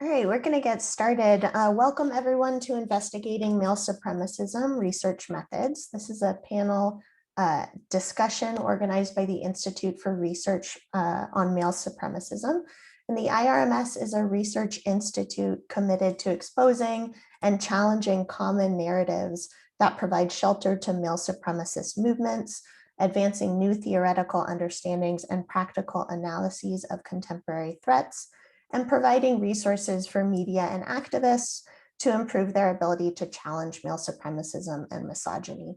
All right, we're going to get started. Welcome everyone to Investigating Male Supremacism Research Methods. This is a panel discussion organized by the Institute for Research on Male Supremacism. And the IRMS is a research institute committed to exposing and challenging common narratives that provide shelter to male supremacist movements, advancing new theoretical understandings and practical analyses of contemporary threats, and providing resources for media and activists to improve their ability to challenge male supremacism and misogyny.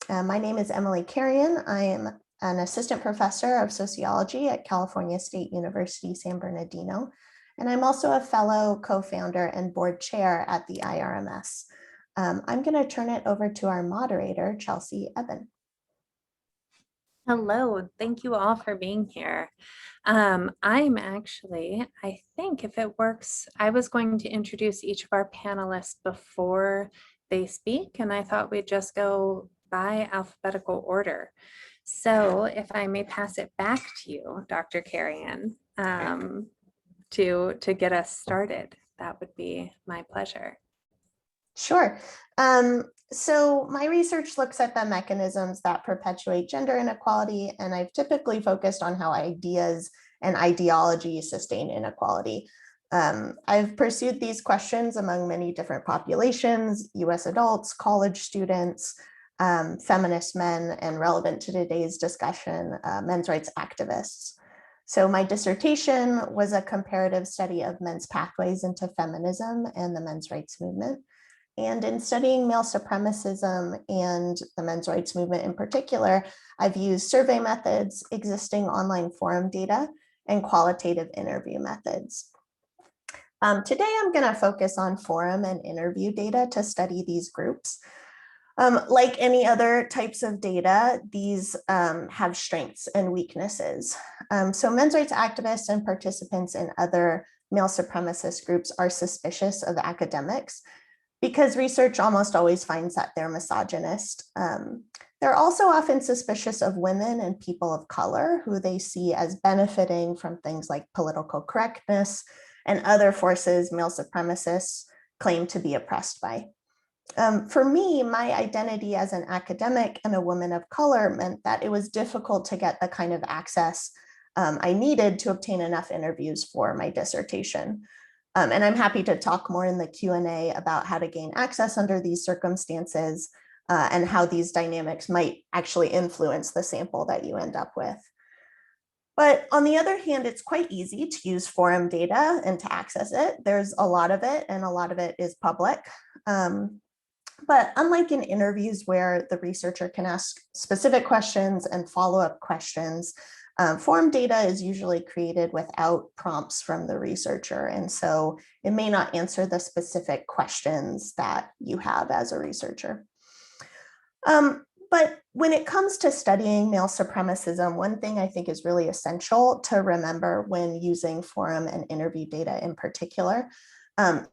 My name is Emily Carian. I am an assistant professor of sociology at California State University, San Bernardino, and I'm also a fellow, co-founder, and board chair at the IRMS. I'm going to turn it over to our moderator, Chelsea Eben. Hello, thank you all for being here. I think if it works, I was going to introduce each of our panelists before they speak, and I thought we'd just go by alphabetical order. So if I may pass it back to you, Dr. Carian, to get us started, that would be my pleasure. Sure. So my research looks at the mechanisms that perpetuate gender inequality, and I've typically focused on how ideas and ideology sustain inequality. I've pursued these questions among many different populations: US adults, college students, feminist men, and relevant to today's discussion, men's rights activists. So my dissertation was a comparative study of men's pathways into feminism and the men's rights movement. And in studying male supremacism and the men's rights movement in particular, I've used survey methods, existing online forum data, and qualitative interview methods. Today, I'm going to focus on forum and interview data to study these groups. Like any other types of data, these have strengths and weaknesses. So men's rights activists and participants in other male supremacist groups are suspicious of academics, because research almost always finds that they're misogynist. They're also often suspicious of women and people of color, who they see as benefiting from things like political correctness and other forces male supremacists claim to be oppressed by. For me, my identity as an academic and a woman of color meant that it was difficult to get the kind of access I needed to obtain enough interviews for my dissertation. And I'm happy to talk more in the Q&A about how to gain access under these circumstances and how these dynamics might actually influence the sample that you end up with. But on the other hand, it's quite easy to use forum data and to access it. There's a lot of it, and a lot of it is public. But unlike in interviews where the researcher can ask specific questions and follow-up questions, forum data is usually created without prompts from the researcher, and so it may not answer the specific questions that you have as a researcher. But when it comes to studying male supremacism, one thing I think is really essential to remember when using forum and interview data in particular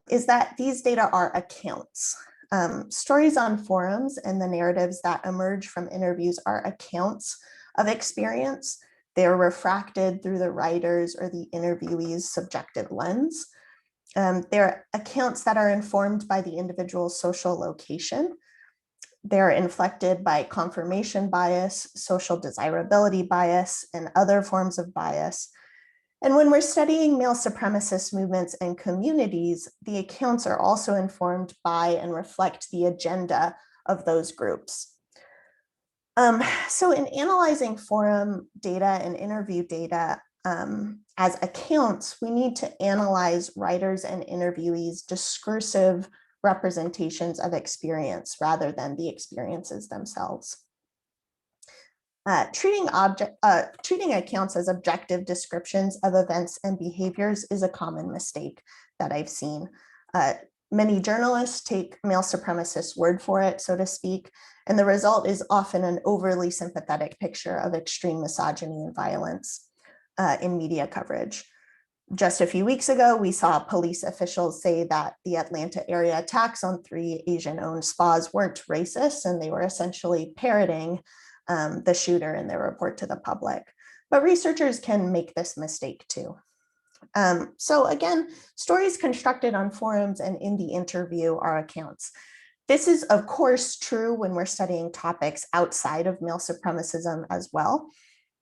is that these data are accounts. Stories on forums and the narratives that emerge from interviews are accounts of experience. They're refracted through the writer's or the interviewee's subjective lens. They're accounts that are informed by the individual's social location. They're inflected by confirmation bias, social desirability bias, and other forms of bias. And when we're studying male supremacist movements and communities, the accounts are also informed by and reflect the agenda of those groups. So in analyzing forum data and interview data as accounts, we need to analyze writers and interviewees' discursive representations of experience rather than the experiences themselves. Treating accounts as objective descriptions of events and behaviors is a common mistake that I've seen. Many journalists take male supremacists' word for it, so to speak, and the result is often an overly sympathetic picture of extreme misogyny and violence in media coverage. Just a few weeks ago, we saw police officials say that the Atlanta area attacks on 3 Asian-owned spas weren't racist, and they were essentially parroting the shooter in their report to the public. But researchers can make this mistake too. So again, stories constructed on forums and in the interview are accounts. This is, of course, true when we're studying topics outside of male supremacism as well.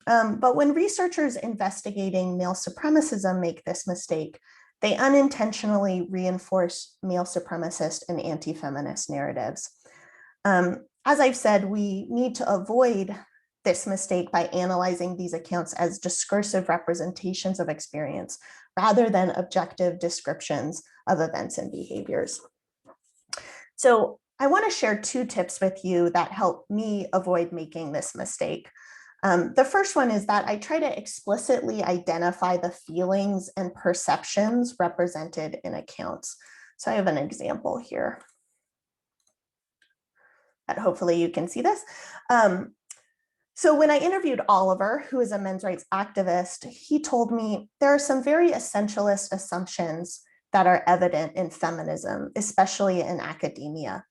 But when researchers investigating male supremacism make this mistake, they unintentionally reinforce male supremacist and anti-feminist narratives. As I've said, we need to avoid this mistake by analyzing these accounts as discursive representations of experience rather than objective descriptions of events and behaviors. So I want to share 2 tips with you that help me avoid making this mistake. The first one is that I try to explicitly identify the feelings and perceptions represented in accounts. So I have an example here that hopefully you can see this. So when I interviewed Oliver, who is a men's rights activist, he told me there are some very essentialist assumptions that are evident in feminism, especially in academia.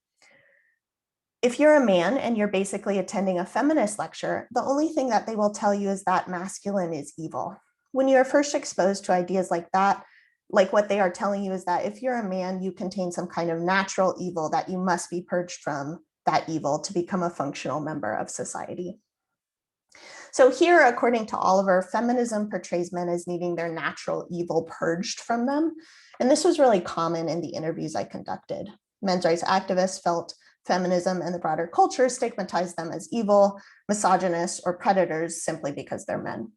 If you're a man and you're basically attending a feminist lecture, the only thing that they will tell you is that masculine is evil. When you're first exposed to ideas like that, like what they are telling you is that if you're a man, you contain some kind of natural evil that you must be purged from that evil to become a functional member of society. So here, according to Oliver, feminism portrays men as needing their natural evil purged from them. And this was really common in the interviews I conducted. Men's rights activists felt feminism and the broader culture stigmatized them as evil, misogynist, or predators simply because they're men.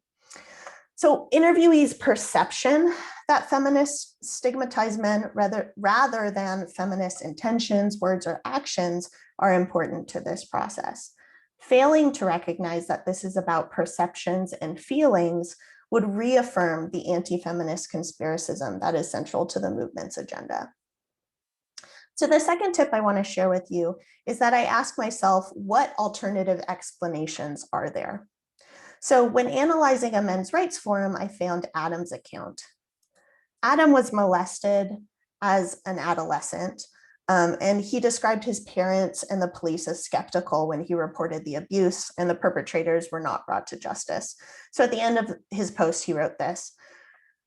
So interviewees' perception that feminists stigmatize men rather than feminist intentions, words, or actions are important to this process. Failing to recognize that this is about perceptions and feelings would reaffirm the anti-feminist conspiracism that is central to the movement's agenda. So the second tip I want to share with you is that I ask myself, what alternative explanations are there? So when analyzing a men's rights forum, I found Adam's account. Adam was molested as an adolescent, and he described his parents and the police as skeptical when he reported the abuse, and the perpetrators were not brought to justice. So at the end of his post, he wrote this: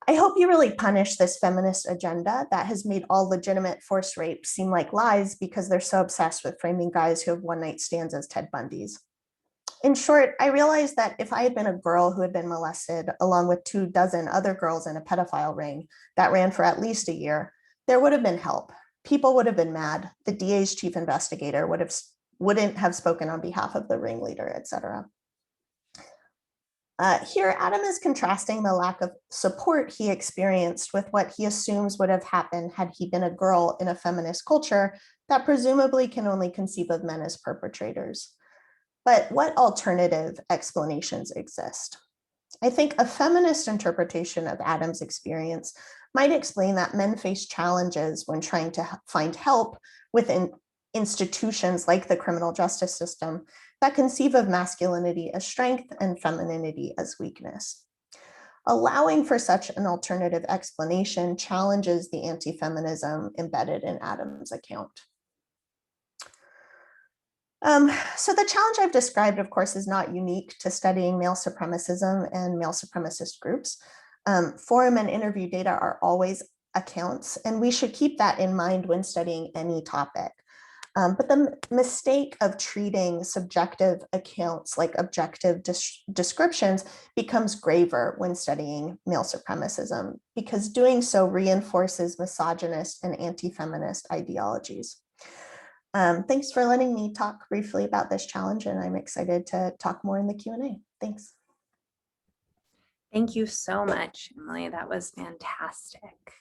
I hope you really punish this feminist agenda that has made all legitimate forced rape seem like lies because they're so obsessed with framing guys who have one-night stands as Ted Bundys. In short, I realized that if I had been a girl who had been molested along with 24 other girls in a pedophile ring that ran for at least a year, there would have been help. People would have been mad. The DA's chief investigator wouldn't have spoken on behalf of the ringleader, etc. Here, Adam is contrasting the lack of support he experienced with what he assumes would have happened had he been a girl in a feminist culture that presumably can only conceive of men as perpetrators. But what alternative explanations exist? I think a feminist interpretation of Adam's experience might explain that men face challenges when trying to find help within institutions like the criminal justice system that conceive of masculinity as strength and femininity as weakness. Allowing for such an alternative explanation challenges the anti-feminism embedded in Adam's account. So the challenge I've described, of course, is not unique to studying male supremacism and male supremacist groups. Forum and interview data are always accounts, and we should keep that in mind when studying any topic. But the mistake of treating subjective accounts like objective descriptions becomes graver when studying male supremacism, because doing so reinforces misogynist and anti-feminist ideologies. Thanks for letting me talk briefly about this challenge, and I'm excited to talk more in the Q&A. Thanks. Thank you so much, Emily. That was fantastic.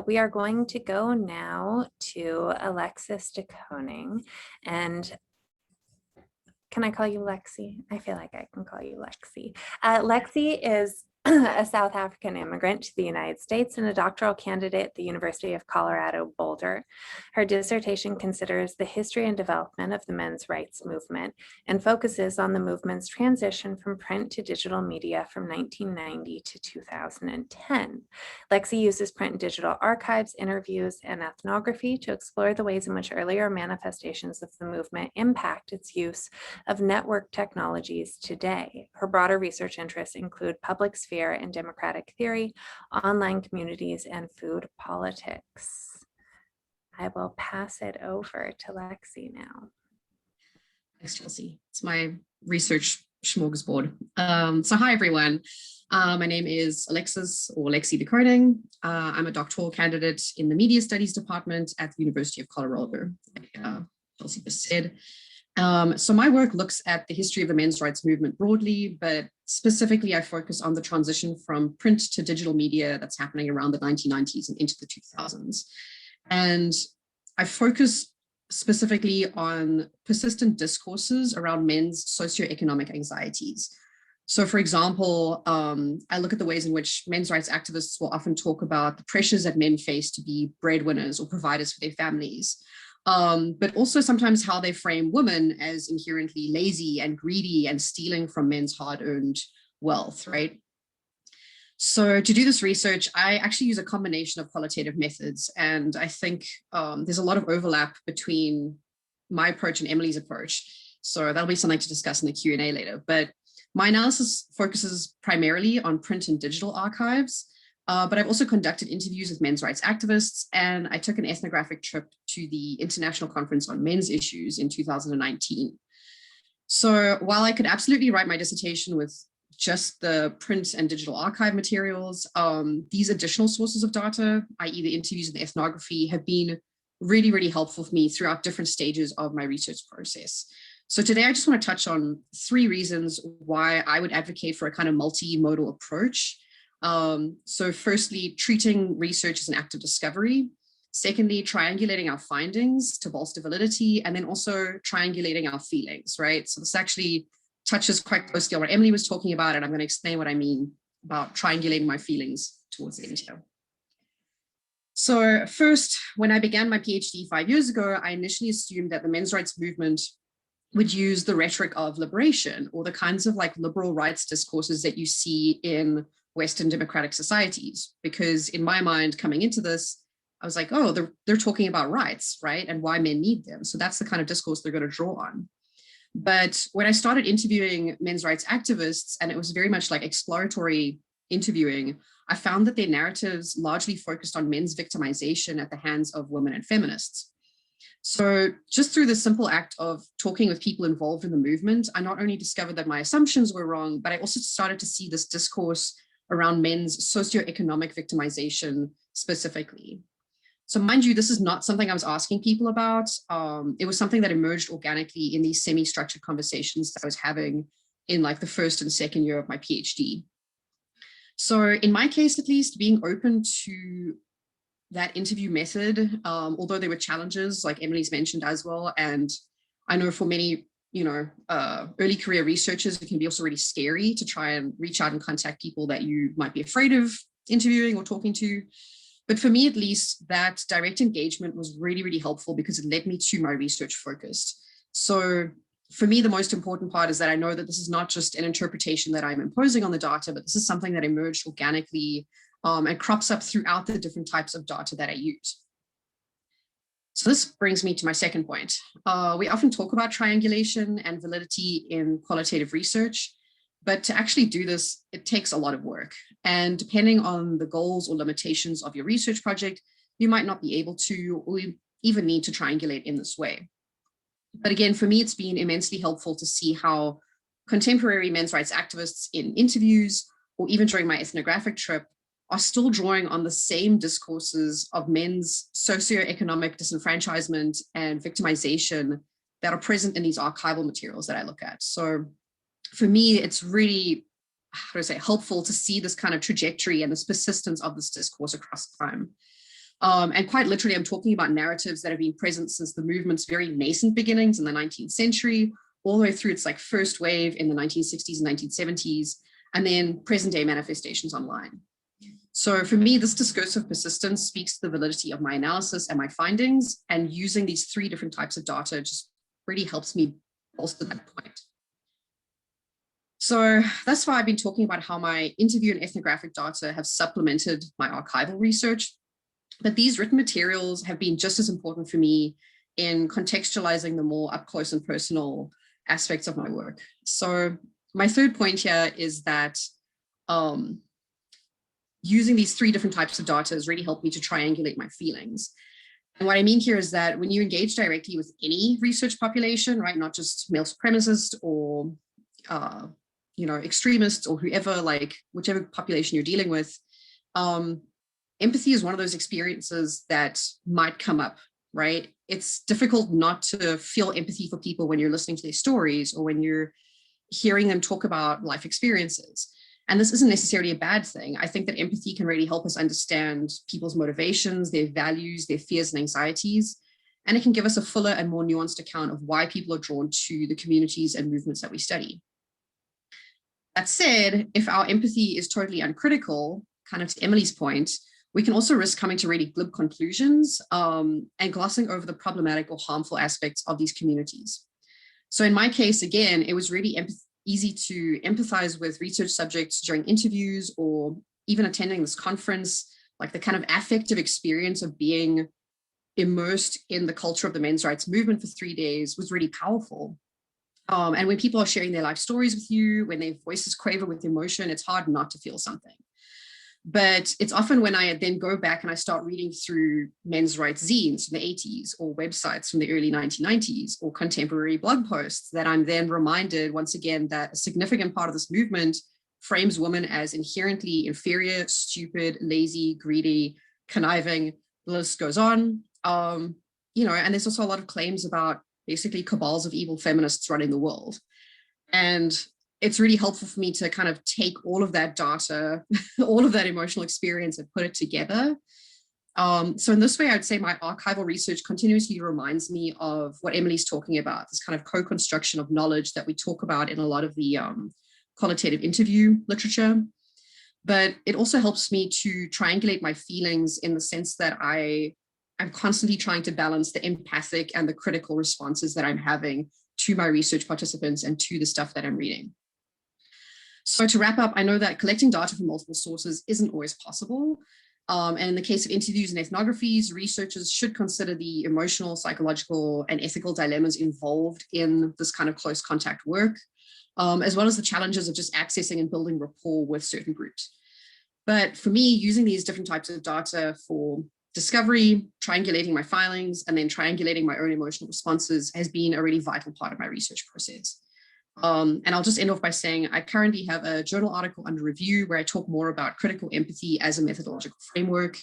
We are going to go now to Alexis de Coning. And can I call you Lexi? I feel like I can call you Lexi. Lexi is a South African immigrant to the United States and a doctoral candidate at the University of Colorado Boulder. Her dissertation considers the history and development of the men's rights movement and focuses on the movement's transition from print to digital media from 1990 to 2010. Lexi uses print and digital archives, interviews, and ethnography to explore the ways in which earlier manifestations of the movement impact its use of network technologies today. Her broader research interests include public sphere sphere and democratic theory, online communities, and food politics. I will pass it over to Lexi now. Thanks, Chelsea. It's my research smorgasbord. So hi, everyone. My name is Alexis or Alexis de Coning. I'm a doctoral candidate in the Media Studies Department at the University of Colorado, like Chelsea just said. So my work looks at the history of the men's rights movement broadly, but specifically I focus on the transition from print to digital media that's happening around the 1990s and into the 2000s. And I focus specifically on persistent discourses around men's socioeconomic anxieties. So for example, I look at the ways in which men's rights activists will often talk about the pressures that men face to be breadwinners or providers for their families, but also sometimes how they frame women as inherently lazy and greedy and stealing from men's hard-earned wealth, right? So to do this research, I actually use a combination of qualitative methods. And I think there's a lot of overlap between my approach and Emily's approach. So that'll be something to discuss in the Q&A later. But my analysis focuses primarily on print and digital archives, but I've also conducted interviews with men's rights activists, and I took an ethnographic trip to the International Conference on Men's Issues in 2019. So while I could absolutely write my dissertation with just the print and digital archive materials, these additional sources of data, i.e. the interviews and the ethnography, have been really, really helpful for me throughout different stages of my research process. So today I just want to touch on 3 reasons why I would advocate for a kind of multimodal approach. So firstly, treating research as an act of discovery. Secondly, triangulating our findings to bolster validity, and then also triangulating our feelings, right? So this actually touches quite closely on what Emily was talking about, and I'm going to explain what I mean about triangulating my feelings towards the end here. So first, when I began my PhD 5 years ago, I initially assumed that the men's rights movement would use the rhetoric of liberation, or the kinds of like liberal rights discourses that you see in Western democratic societies. Because in my mind, coming into this, I was like, oh, they're talking about rights, right? And why men need them. So that's the kind of discourse they're going to draw on. But when I started interviewing men's rights activists, and it was very much like exploratory interviewing, I found that their narratives largely focused on men's victimization at the hands of women and feminists. So just through the simple act of talking with people involved in the movement, I not only discovered that my assumptions were wrong, but I also started to see this discourse around men's socioeconomic victimization specifically. So mind you, this is not something I was asking people about. It was something that emerged organically in these semi-structured conversations that I was having in like the first and second year of my PhD. So in my case, at least, being open to that interview method, although there were challenges like Emily's mentioned as well. And I know for many, early career researchers, it can be also really scary to try and reach out and contact people that you might be afraid of interviewing or talking to. But for me, at least, that direct engagement was really, really helpful because it led me to my research focus. So for me, the most important part is that I know that this is not just an interpretation that I'm imposing on the data, but this is something that emerged organically and crops up throughout the different types of data that I use. So this brings me to my second point. We often talk about triangulation and validity in qualitative research, but to actually do this, it takes a lot of work. And depending on the goals or limitations of your research project, you might not be able to, or even need to triangulate in this way. But again, for me, it's been immensely helpful to see how contemporary men's rights activists in interviews, or even during my ethnographic trip, are still drawing on the same discourses of men's socioeconomic disenfranchisement and victimization that are present in these archival materials that I look at. So for me, it's really, helpful to see this kind of trajectory and this persistence of this discourse across time. And quite literally, I'm talking about narratives that have been present since the movement's very nascent beginnings in the 19th century, all the way through its like first wave in the 1960s and 1970s, and then present day manifestations online. So for me, this discursive persistence speaks to the validity of my analysis and my findings, and using these 3 different types of data just really helps me bolster that point. So thus far, I've been talking about how my interview and ethnographic data have supplemented my archival research, but these written materials have been just as important for me in contextualizing the more up close and personal aspects of my work. So my third point here is that using these three different types of data has really helped me to triangulate my feelings. And what I mean here is that when you engage directly with any research population, right, not just male supremacists or, extremists or whoever, like whichever population you're dealing with, empathy is one of those experiences that might come up, right? It's difficult not to feel empathy for people when you're listening to their stories or when you're hearing them talk about life experiences. And this isn't necessarily a bad thing. I think that empathy can really help us understand people's motivations, their values, their fears and anxieties. And it can give us a fuller and more nuanced account of why people are drawn to the communities and movements that we study. That said, if our empathy is totally uncritical, kind of to Emily's point, we can also risk coming to really glib conclusions and glossing over the problematic or harmful aspects of these communities. So in my case, again, it was really easy to empathize with research subjects during interviews or even attending this conference, like the kind of affective experience of being immersed in the culture of the men's rights movement for 3 days was really powerful. And when people are sharing their life stories with you, when their voices quaver with emotion, it's hard not to feel something. But it's often when I then go back and I start reading through men's rights zines from the 80s or websites from the early 1990s or contemporary blog posts that I'm then reminded once again that a significant part of this movement frames women as inherently inferior, stupid, lazy, greedy, conniving. The list goes on. And there's also a lot of claims about basically cabals of evil feminists running the world. And it's really helpful for me to kind of take all of that data, all of that emotional experience and put it together. So in this way, I'd say my archival research continuously reminds me of what Emily's talking about, this kind of co-construction of knowledge that we talk about in a lot of the qualitative interview literature. But it also helps me to triangulate my feelings in the sense that I'm constantly trying to balance the empathic and the critical responses that I'm having to my research participants and to the stuff that I'm reading. So to wrap up, I know that collecting data from multiple sources isn't always possible. And in the case of interviews and ethnographies, researchers should consider the emotional, psychological, and ethical dilemmas involved in this kind of close contact work, as well as the challenges of just accessing and building rapport with certain groups. But for me, using these different types of data for discovery, triangulating my filings, and then triangulating my own emotional responses has been a really vital part of my research process. And I'll just end off by saying I currently have a journal article under review where I talk more about critical empathy as a methodological framework.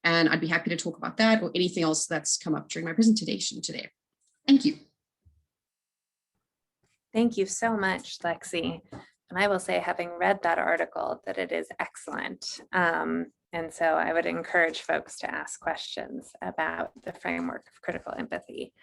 And I'd be happy to talk about that or anything else that's come up during my presentation today. Thank you. Thank you so much, Lexi. And I will say, having read that article, that it is excellent. And so I would encourage folks to ask questions about the framework of critical empathy.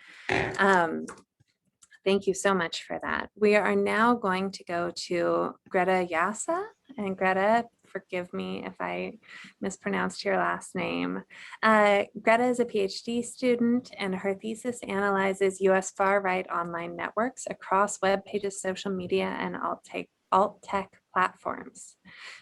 Thank you so much for that. We are now going to go to Greta Jasser. And Greta, forgive me if I mispronounced your last name. Greta is a PhD student, and her thesis analyzes US far-right online networks across web pages, social media, and alt-tech platforms.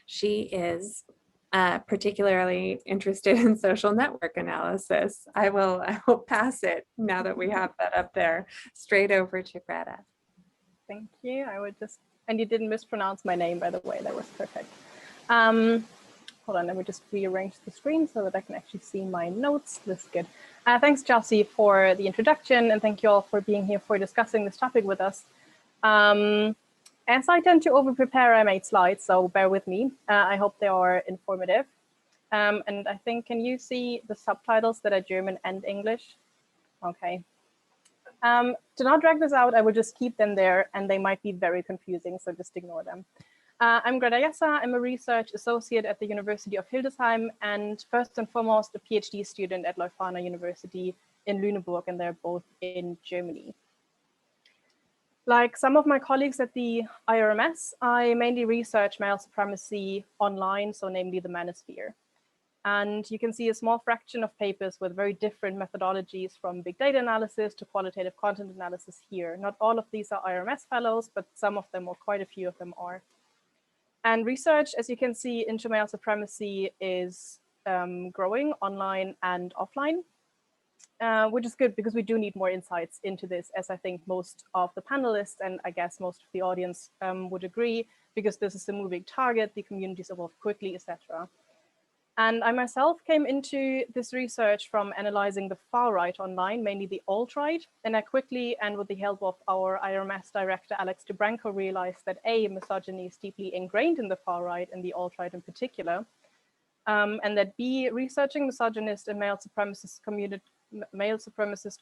She is particularly interested in social network analysis. I will pass it, now that we have that up there, straight over to Greta. Thank you. And you didn't mispronounce my name, by the way. That was perfect. Hold on, let me just rearrange the screen so that I can actually see my notes. This is good. Thanks, Jassie, for the introduction, and thank you all for being here for discussing this topic with us. As I tend to over-prepare, I made slides, so bear with me. I hope they are informative. And I think, can you see the subtitles that are German and English? Okay. To not drag this out, I will just keep them there, and they might be very confusing, so just ignore them. I'm Greta Jasser. I'm a research associate at the University of Hildesheim, and first and foremost, a PhD student at Leuphana University in Lüneburg, and they're both in Germany. Like some of my colleagues at the IRMS, I mainly research male supremacy online, so namely the manosphere. And you can see a small fraction of papers with very different methodologies, from big data analysis to qualitative content analysis here. Not all of these are IRMS fellows, but some of them, or quite a few of them, are. And research, as you can see, into male supremacy is growing online and offline. Which is good, because we do need more insights into this, as I think most of the panelists and I guess most of the audience would agree, because this is a moving target, the communities evolve quickly, etc. And I myself came into this research from analyzing the far right online, mainly the alt-right. And I quickly, and with the help of our IRMS director, Alex de Branco, realized that A, misogyny is deeply ingrained in the far right and the alt-right in particular. And that B, researching misogynist and male supremacist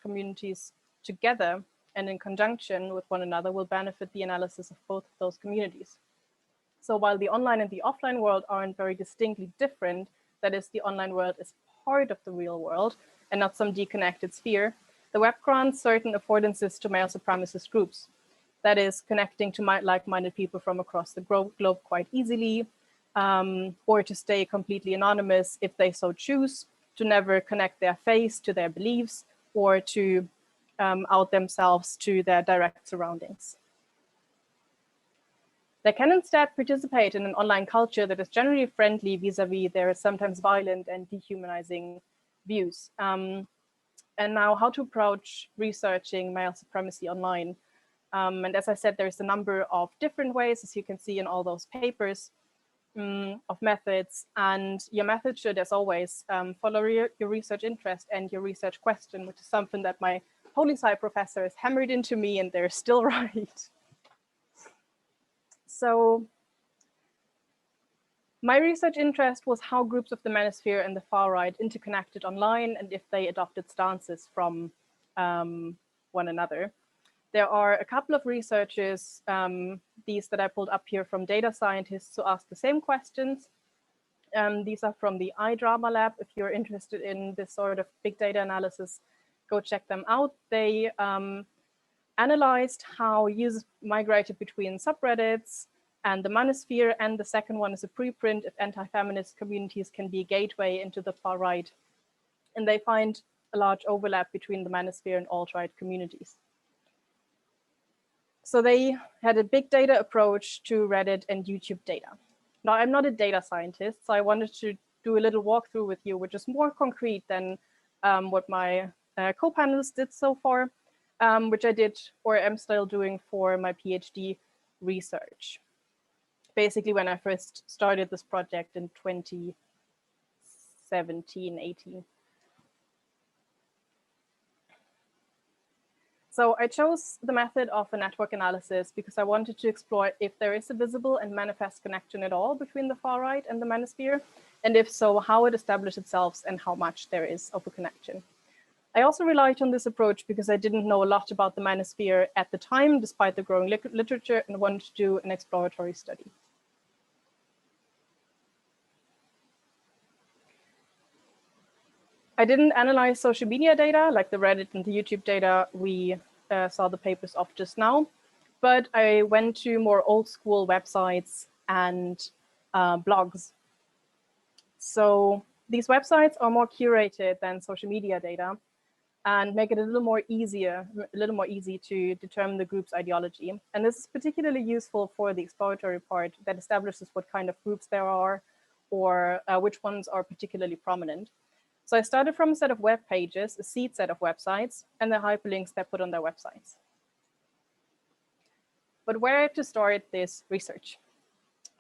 communities together and in conjunction with one another will benefit the analysis of both of those communities. So while the online and the offline world aren't very distinctly different, that is, the online world is part of the real world and not some deconnected sphere, the web grants certain affordances to male supremacist groups. That is, connecting to like-minded people from across the globe quite easily, or to stay completely anonymous if they so choose, to never connect their face to their beliefs, or to out themselves to their direct surroundings. They can instead participate in an online culture that is generally friendly vis-a-vis their sometimes violent and dehumanizing views. And now, how to approach researching male supremacy online. And as I said, there's a number of different ways, as you can see in all those papers, of methods. And your method should, as always, follow your research interest and your research question, which is something that my poli-sci professor has hammered into me, and they're still right. So my research interest was how groups of the manosphere and the far right interconnected online and if they adopted stances from one another. There are a couple of researchers, these that I pulled up here from data scientists, who ask the same questions. These are from the iDrama Lab. If you're interested in this sort of big data analysis, go check them out. They analyzed how users migrated between subreddits and the manosphere, and the second one is a preprint if anti-feminist communities can be a gateway into the far right. And they find a large overlap between the manosphere and alt-right communities. So they had a big data approach to Reddit and YouTube data. Now, I'm not a data scientist, so I wanted to do a little walkthrough with you, which is more concrete than what my co-panelists did so far, which I did or am still doing for my PhD research. Basically, when I first started this project in 2017, 18. So I chose the method of a network analysis because I wanted to explore if there is a visible and manifest connection at all between the far right and the manosphere, and if so, how it established itself and how much there is of a connection. I also relied on this approach because I didn't know a lot about the manosphere at the time, despite the growing literature, and wanted to do an exploratory study. I didn't analyze social media data like the Reddit and the YouTube data we saw the papers of just now, but I went to more old school websites and blogs. So these websites are more curated than social media data and make it a little more easy to determine the group's ideology. And this is particularly useful for the exploratory part that establishes what kind of groups there are or which ones are particularly prominent. So I started from a set of web pages, a seed set of websites, and the hyperlinks they put on their websites. But where to start this research?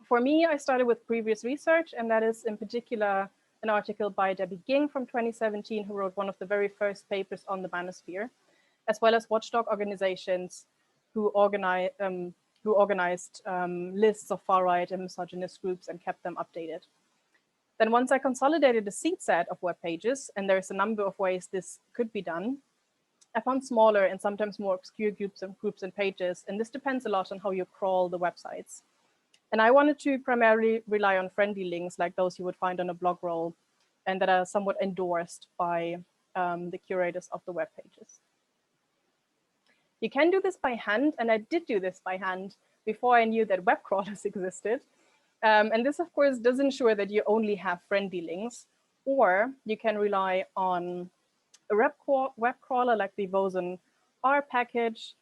For me, I started with previous research, and that is in particular an article by Debbie Ging from 2017, who wrote one of the very first papers on the manosphere, as well as watchdog organizations who organized lists of far-right and misogynist groups and kept them updated. Then once I consolidated a seed set of web pages, and there's a number of ways this could be done, I found smaller and sometimes more obscure groups and pages, and this depends a lot on how you crawl the websites. And I wanted to primarily rely on friendly links like those you would find on a blog roll and that are somewhat endorsed by the curators of the web pages. You can do this by hand, and I did do this by hand before I knew that web crawlers existed. And this, of course, does ensure that you only have friendly links, or you can rely on a web crawler like the Vosen R package,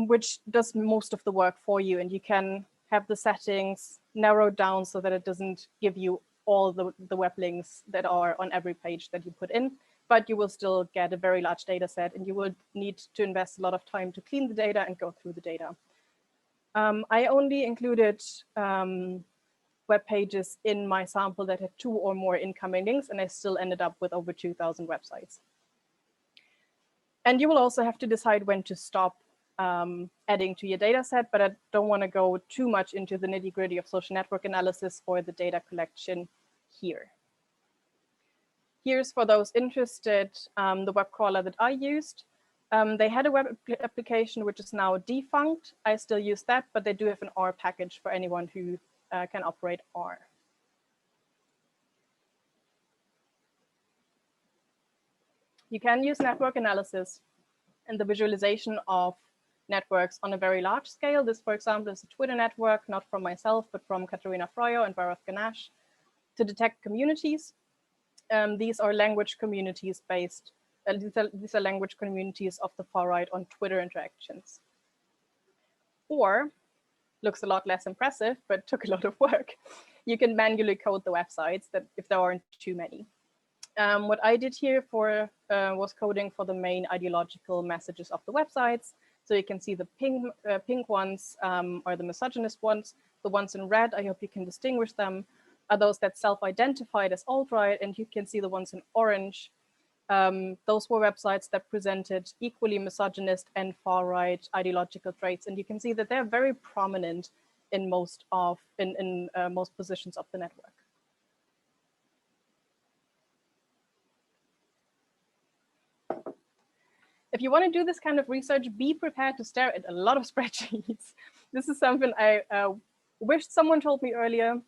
which does most of the work for you, and you can have the settings narrowed down so that it doesn't give you all the web links that are on every page that you put in, but you will still get a very large data set, and you will need to invest a lot of time to clean the data and go through the data. I only included web pages in my sample that had 2 or more incoming links, and I still ended up with over 2,000 websites. And you will also have to decide when to stop adding to your data set, but I don't want to go too much into the nitty-gritty of social network analysis or the data collection here. Here's, for those interested, the web crawler that I used. They had a web application which is now defunct. I still use that, but they do have an R package for anyone who can operate R. You can use network analysis and the visualization of networks on a very large scale. This, for example, is a Twitter network, not from myself, but from Katerina Fryo and Bharat Ganesh, to detect communities. These are language communities based, these are language communities of the far right on Twitter interactions. Or, looks a lot less impressive, but took a lot of work. You can manually code the websites that if there aren't too many. What I did here was coding for the main ideological messages of the websites. So you can see the pink ones are the misogynist ones. The ones in red, I hope you can distinguish them, are those that self-identified as alt-right, and you can see the ones in orange. Those were websites that presented equally misogynist and far-right ideological traits, and you can see that they're very prominent in most positions of the network. If you want to do this kind of research, be prepared to stare at a lot of spreadsheets. This is something I wished someone told me earlier,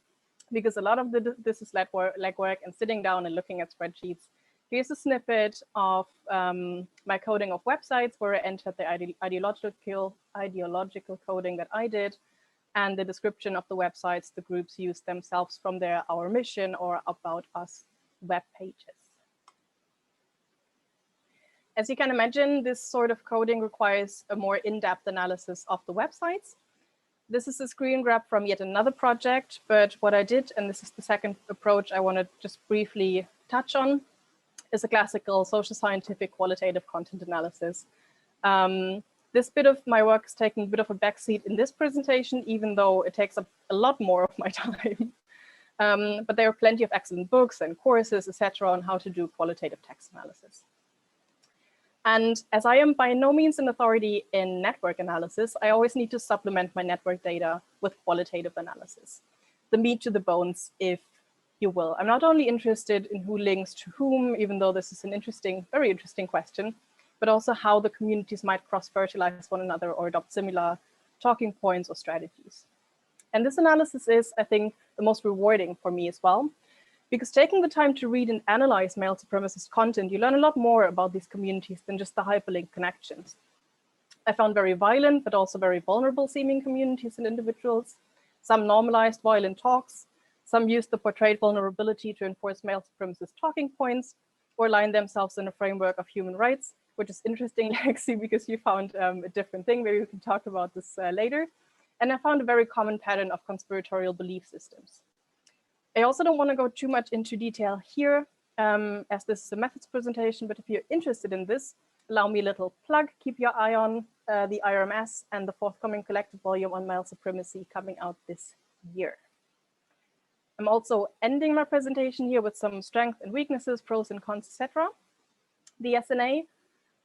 because a lot of this is legwork and sitting down and looking at spreadsheets. Here's a snippet of my coding of websites where I entered the ideological coding that I did, and the description of the websites the groups use themselves from their Our Mission or About Us web pages. As you can imagine, this sort of coding requires a more in-depth analysis of the websites. This is a screen grab from yet another project, but what I did, and this is the second approach I want to just briefly touch on, is a classical social scientific qualitative content analysis. This bit of my work is taking a bit of a backseat in this presentation, even though it takes up a lot more of my time. But there are plenty of excellent books and courses, etc., on how to do qualitative text analysis. And as I am by no means an authority in network analysis, I always need to supplement my network data with qualitative analysis, the meat to the bones, if you will. I'm not only interested in who links to whom, even though this is an interesting, very interesting question, but also how the communities might cross-fertilize one another or adopt similar talking points or strategies. And this analysis is, I think, the most rewarding for me as well, because taking the time to read and analyze male supremacist content, you learn a lot more about these communities than just the hyperlinked connections. I found very violent, but also very vulnerable seeming communities and individuals. Some normalized violent talks. Some used the portrayed vulnerability to enforce male supremacist talking points or line themselves in a framework of human rights, which is interesting, Lexi, because you found a different thing. Maybe we can talk about this later. And I found a very common pattern of conspiratorial belief systems. I also don't want to go too much into detail here, as this is a methods presentation, but if you're interested in this, allow me a little plug. Keep your eye on the IRMS and the forthcoming collected volume on male supremacy coming out this year. I'm also ending my presentation here with some strengths and weaknesses, pros and cons, etc. The SNA,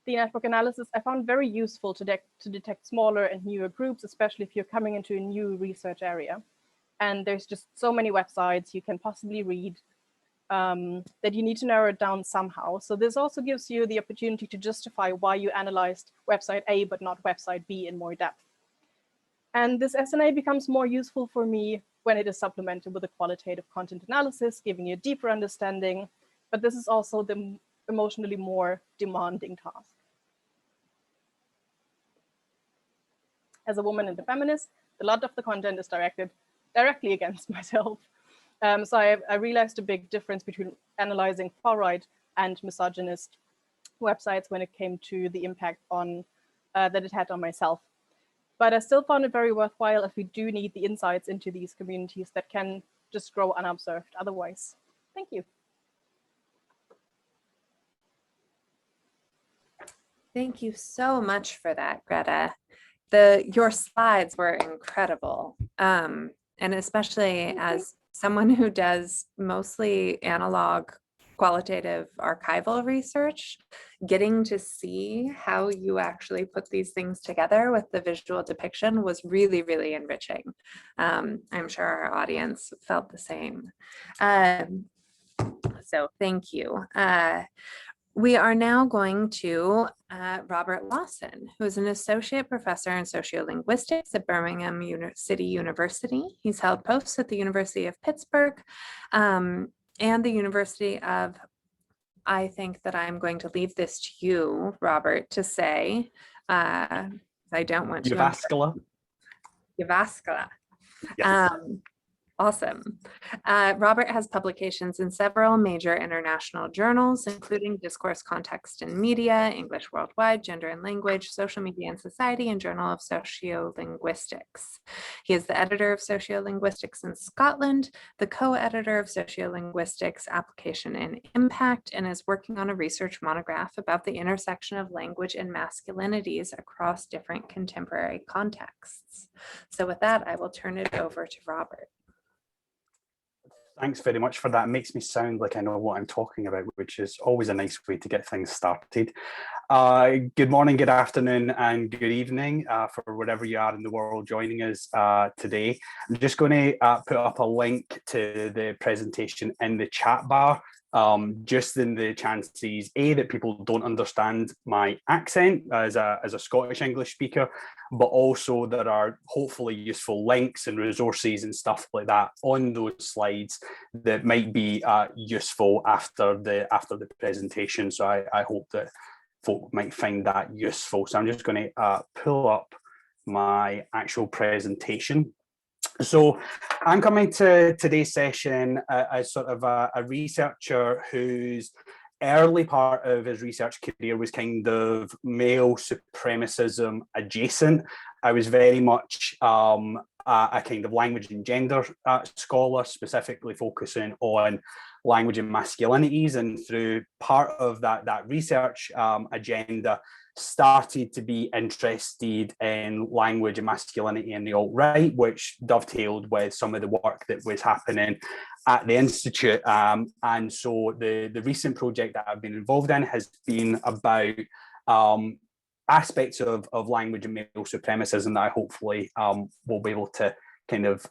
the network analysis, I found very useful to detect smaller and newer groups, especially if you're coming into a new research area. And there's just so many websites you can possibly read that you need to narrow it down somehow. So this also gives you the opportunity to justify why you analyzed website A, but not website B in more depth. And this SNA becomes more useful for me when it is supplemented with a qualitative content analysis, giving you a deeper understanding. But this is also the emotionally more demanding task. As a woman and a feminist, a lot of the content is directed directly against myself. So I realized a big difference between analyzing far-right and misogynist websites when it came to the impact on that it had on myself. But I still found it very worthwhile if we do need the insights into these communities that can just grow unobserved otherwise. Thank you. Thank you so much for that, Greta. Your slides were incredible. And especially as someone who does mostly analog qualitative archival research, getting to see how you actually put these things together with the visual depiction was really, really enriching. I'm sure our audience felt the same. So thank you. We are now going to Robert Lawson, who is an associate professor in sociolinguistics at Birmingham City University. He's held posts at the University of Pittsburgh and the University of, I think that I'm going to leave this to you, Robert, to say, I don't want to. Jyväskylä. Yes. Awesome. Robert has publications in several major international journals, including Discourse, Context and Media, English Worldwide, Gender and Language, Social Media and Society, and Journal of Sociolinguistics. He is the editor of Sociolinguistics in Scotland, the co-editor of Sociolinguistics, Application and Impact, and is working on a research monograph about the intersection of language and masculinities across different contemporary contexts. So with that, I will turn it over to Robert. Thanks very much for that. It makes me sound like I know what I'm talking about, which is always a nice way to get things started. Good morning, good afternoon, and good evening for wherever you are in the world joining us today. I'm just going to put up a link to the presentation in the chat bar, just in the chances, A, that people don't understand my accent as a Scottish English speaker, but also there are hopefully useful links and resources and stuff like that on those slides that might be useful after the presentation. So I hope that folk might find that useful. So I'm just going to pull up my actual presentation. So I'm coming to today's session as sort of a researcher whose early part of his research career was kind of male supremacism adjacent. I was very much a kind of language and gender scholar, specifically focusing on language and masculinities, and through part of that research agenda, started to be interested in language and masculinity in the alt-right, which dovetailed with some of the work that was happening at the Institute. And so the recent project that I've been involved in has been about aspects of language and male supremacism that I hopefully will be able to kind of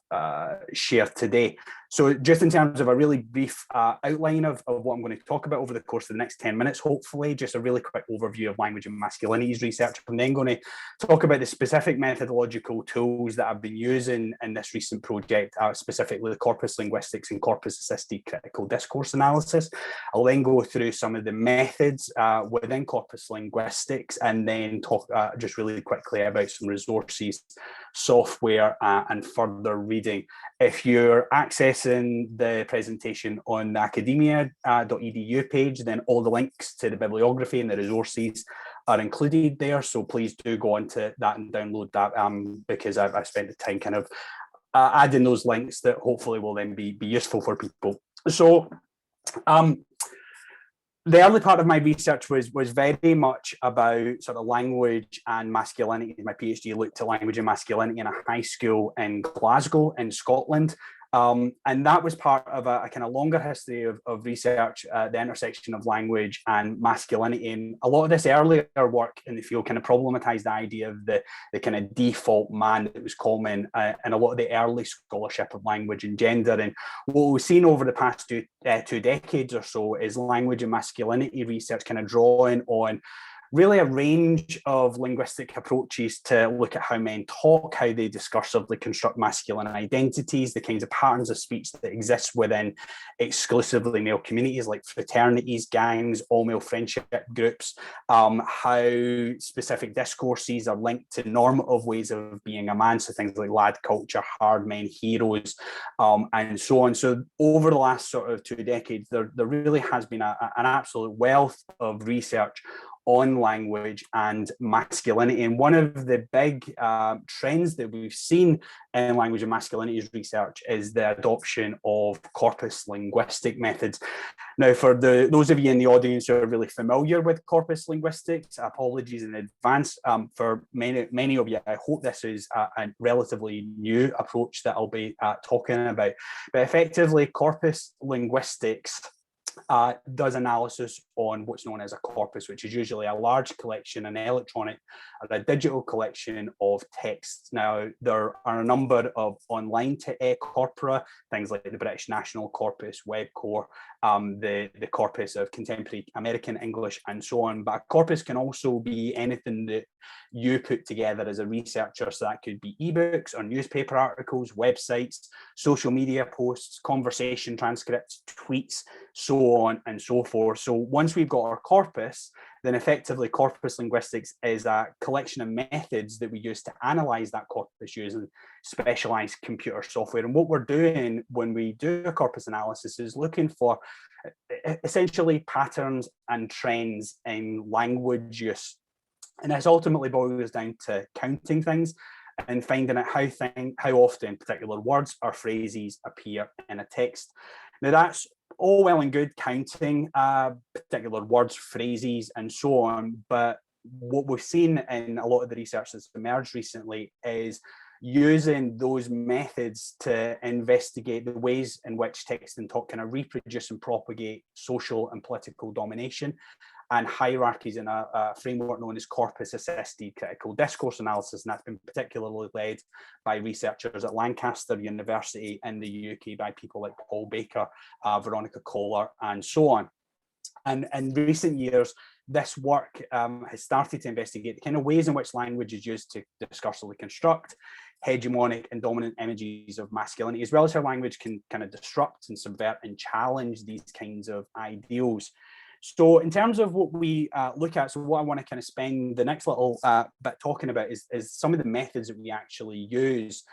share today. So just in terms of a really brief outline of what I'm going to talk about over the course of the next 10 minutes, hopefully, just a really quick overview of language and masculinities research. I'm then going to talk about the specific methodological tools that I've been using in this recent project, specifically the corpus linguistics and corpus assisted critical discourse analysis. I'll then go through some of the methods within corpus linguistics, and then talk just really quickly about some resources, software, and further reading. If you're accessing the presentation on the academia.edu page, then all the links to the bibliography and the resources are included there. So please do go onto that and download that, because I've spent the time kind of adding those links that hopefully will then be useful for people. So the early part of my research was very much about sort of language and masculinity. My PhD looked at language and masculinity in a high school in Glasgow in Scotland. And that was part of a kind of longer history of research at the intersection of language and masculinity. And a lot of this earlier work in the field kind of problematized the idea of the kind of default man that was common in a lot of the early scholarship of language and gender. And what we've seen over the past two decades or so is language and masculinity research kind of drawing on really a range of linguistic approaches to look at how men talk, how they discursively construct masculine identities, the kinds of patterns of speech that exist within exclusively male communities like fraternities, gangs, all-male friendship groups, how specific discourses are linked to normative ways of being a man, so things like lad culture, hard men, heroes, and so on. So over the last sort of 2 decades, there really has been an absolute wealth of research on language and masculinity. And one of the big trends that we've seen in language and masculinities research is the adoption of corpus linguistic methods. Now, for those of you in the audience who are really familiar with corpus linguistics, apologies in advance. For many of you, I hope this is a relatively new approach that I'll be talking about. But effectively, corpus linguistics does analysis on what's known as a corpus, which is usually a large collection, an electronic or a digital collection of texts. Now, there are a number of online corpora, things like the British National Corpus, WebCore, the corpus of contemporary American English, and so on. But a corpus can also be anything that you put together as a researcher. So that could be ebooks or newspaper articles, websites, social media posts, conversation transcripts, tweets, so on and so forth. So once we've got our corpus, then effectively corpus linguistics is a collection of methods that we use to analyze that corpus using specialized computer software. And what we're doing when we do a corpus analysis is looking for essentially patterns and trends in language use. And this ultimately boils down to counting things and finding out how often particular words or phrases appear in a text. Now, that's all well and good, counting particular words, phrases, and so on. But what we've seen in a lot of the research that's emerged recently is using those methods to investigate the ways in which text and talk kind of reproduce and propagate social and political domination and hierarchies in a framework known as corpus-assisted critical discourse analysis. And that's been particularly led by researchers at Lancaster University in the UK by people like Paul Baker, Veronica Kohler, and so on. And in recent years, this work has started to investigate the kind of ways in which language is used to discursively construct hegemonic and dominant images of masculinity, as well as how language can kind of disrupt and subvert and challenge these kinds of ideals. So in terms of what we look at, so what I want to kind of spend the next little bit talking about is some of the methods that we actually use,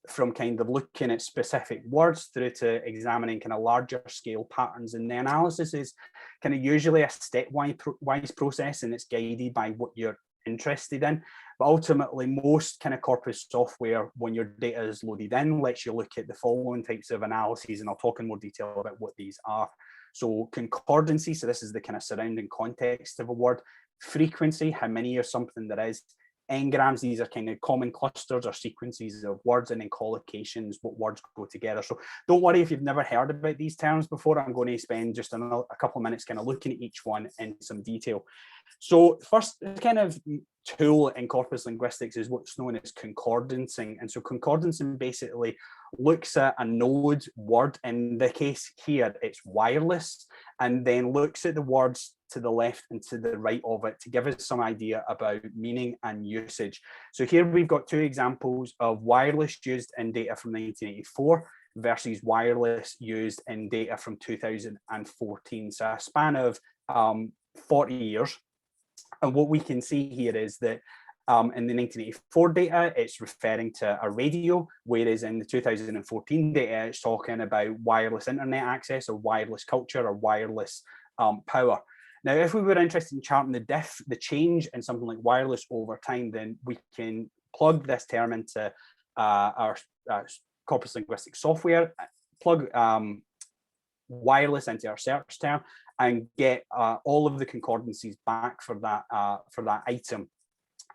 from kind of looking at specific words through to examining kind of larger scale patterns. And the analysis is kind of usually a stepwise process, and it's guided by what you're interested in. But ultimately, most kind of corpus software, when your data is loaded in, lets you look at the following types of analyses, and I'll talk in more detail about what these are. So concordancy, so this is the kind of surrounding context of a word. Frequency, how many or something there is. Engrams, these are kind of common clusters or sequences of words. And then collocations, what words go together. So don't worry if you've never heard about these terms before. I'm going to spend just a couple of minutes kind of looking at each one in some detail. So first kind of tool in corpus linguistics is what's known as concordancing. And so concordancing basically looks at a node word. In the case here, it's wireless, and then looks at the words to the left and to the right of it to give us some idea about meaning and usage. So here we've got two examples of wireless used in data from 1984 versus wireless used in data from 2014. So a span of 40 years. And what we can see here is that in the 1984 data, it's referring to a radio, whereas in the 2014 data, it's talking about wireless internet access or wireless culture or wireless power. Now, if we were interested in charting the change in something like wireless over time, then we can plug this term into our corpus linguistic software, plug wireless into our search term, and get all of the concordancies back for that item.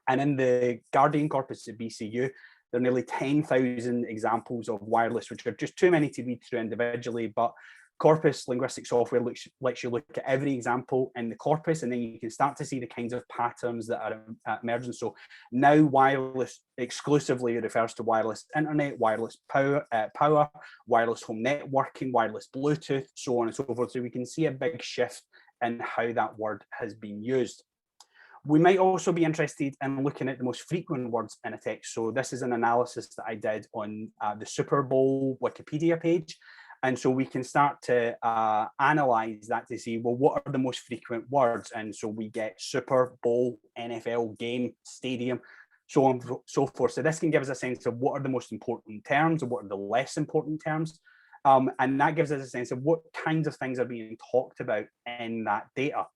And in the Guardian corpus at BCU, there are nearly 10,000 examples of wireless, which are just too many to read through individually, but corpus linguistic software lets you look at every example in the corpus, and then you can start to see the kinds of patterns that are emerging. So now wireless exclusively refers to wireless internet, wireless power, wireless home networking, wireless Bluetooth, so on and so forth. So we can see a big shift in how that word has been used. We might also be interested in looking at the most frequent words in a text. So this is an analysis that I did on the Super Bowl Wikipedia page. And so we can start to analyze that to see, well, what are the most frequent words? And so we get Super Bowl, NFL, game, stadium, so on and so forth. So this can give us a sense of what are the most important terms and what are the less important terms. And that gives us a sense of what kinds of things are being talked about in that data.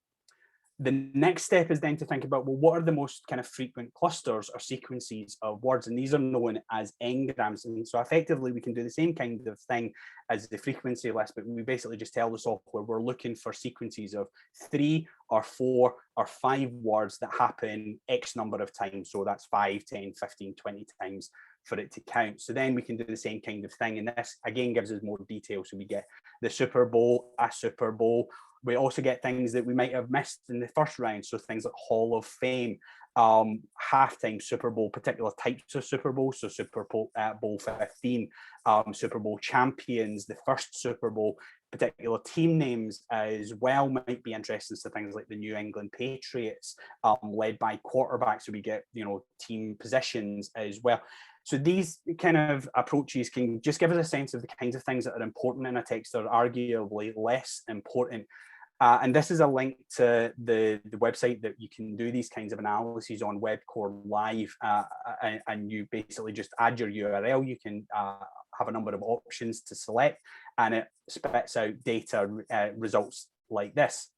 The next step is then to think about, well, what are the most kind of frequent clusters or sequences of words? And these are known as n-grams. And so effectively, we can do the same kind of thing as the frequency list, but we basically just tell the software we're looking for sequences of 3 or 4 or 5 words that happen X number of times. So that's 5, 10, 15, 20 times for it to count. So then we can do the same kind of thing. And this again gives us more detail. So we get the Super Bowl, a Super Bowl. We also get things that we might have missed in the first round. So things like Hall of Fame, halftime Super Bowl, particular types of Super Bowl. So Super Bowl 15, Super Bowl champions, the first Super Bowl, particular team names as well might be interesting. So things like the New England Patriots, led by quarterbacks. So we get, team positions as well. So these kind of approaches can just give us a sense of the kinds of things that are important in a text that are arguably less important. And this is a link to the website that you can do these kinds of analyses on, WebCore Live, and you basically just add your URL. You can have a number of options to select, and it spits out data results like this.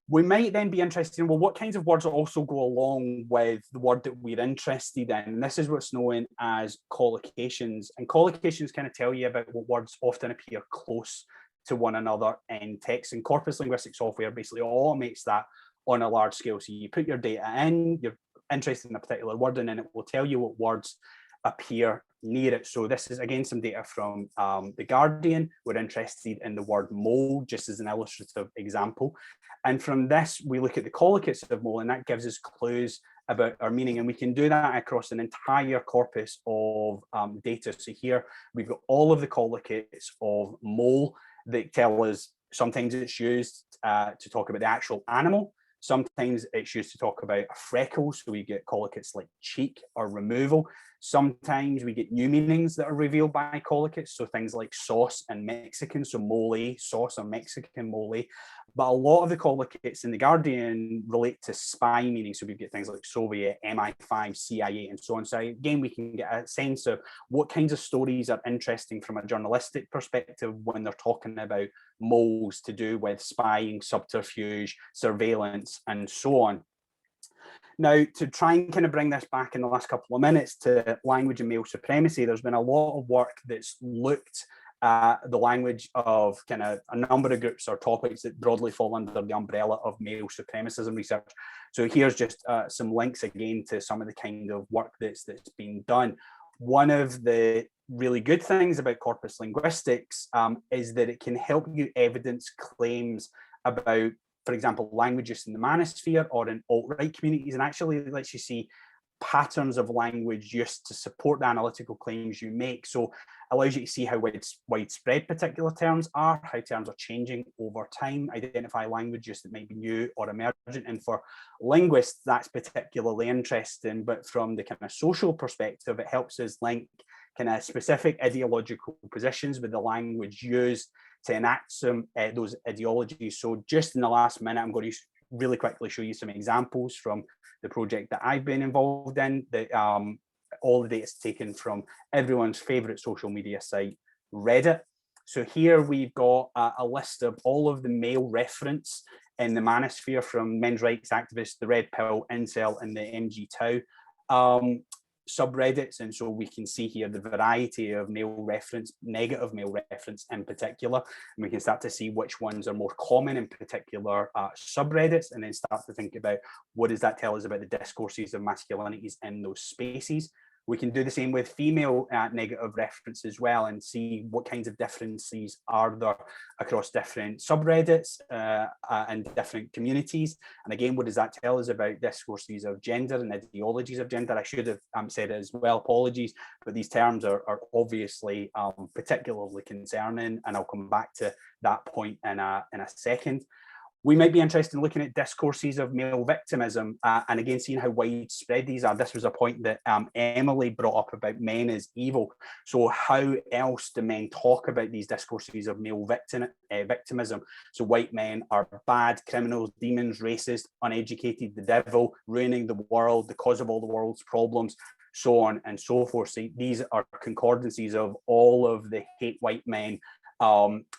We might then be interested in, well, what kinds of words also go along with the word that we're interested in? And this is what's known as collocations. And collocations kind of tell you about what words often appear close to one another in text. And Corpus linguistic software basically automates that on a large scale. So you put your data in, you're interested in a particular word, and then it will tell you what words appear near it. So this is again some data from The Guardian. We're interested in the word mole, just as an illustrative example. And from this, we look at the collocates of mole, and that gives us clues about our meaning. And we can do that across an entire corpus of data. So here we've got all of the collocates of mole that tell us sometimes it's used to talk about the actual animal. Sometimes it's used to talk about a freckle, so we get collocates like cheek or removal. Sometimes we get new meanings that are revealed by collocates, so things like sauce and Mexican, so mole, sauce, or Mexican mole. But a lot of the collocates in The Guardian relate to spy meaning, so we get things like Soviet, MI5, CIA, and so on. So again, we can get a sense of what kinds of stories are interesting from a journalistic perspective when they're talking about moles to do with spying, subterfuge, surveillance, and so on. Now, to try and kind of bring this back in the last couple of minutes to language and male supremacy, there's been a lot of work that's looked at the language of kind of a number of groups or topics that broadly fall under the umbrella of male supremacism research. So here's just some links again to some of the kind of work that's been done. One of the really good things about corpus linguistics is that it can help you evidence claims about, for example, language use in the manosphere or in alt-right communities, and actually lets you see patterns of language used to support the analytical claims you make. So allows you to see how widespread particular terms are, how terms are changing over time, identify language use that might be new or emergent. And for linguists, that's particularly interesting. But from the kind of social perspective, it helps us link kind of specific ideological positions with the language used to enact some those ideologies. So just in the last minute, I'm going to really quickly show you some examples from the project that I've been involved in. That all the data is taken from everyone's favorite social media site, Reddit. So here we've got a list of all of the male reference in the manosphere from men's rights activists, the Red Pill, Incel, and the MG Tau subreddits. And so we can see here the variety of male reference, negative male reference in particular, and we can start to see which ones are more common in particular subreddits, and then start to think about what does that tell us about the discourses of masculinities in those spaces. We can do the same with female negative reference as well, and see what kinds of differences are there across different subreddits and different communities. And again, what does that tell us about discourses of gender and ideologies of gender? I should have said it as well, apologies, but these terms are obviously particularly concerning, and I'll come back to that point in a second. We might be interested in looking at discourses of male victimism and again, seeing how widespread these are. This was a point that Emily brought up about men as evil. So how else do men talk about these discourses of male victimism? So white men are bad, criminals, demons, racist, uneducated, the devil, ruining the world, the cause of all the world's problems, so on and so forth. So these are concordancies of all of the hate white men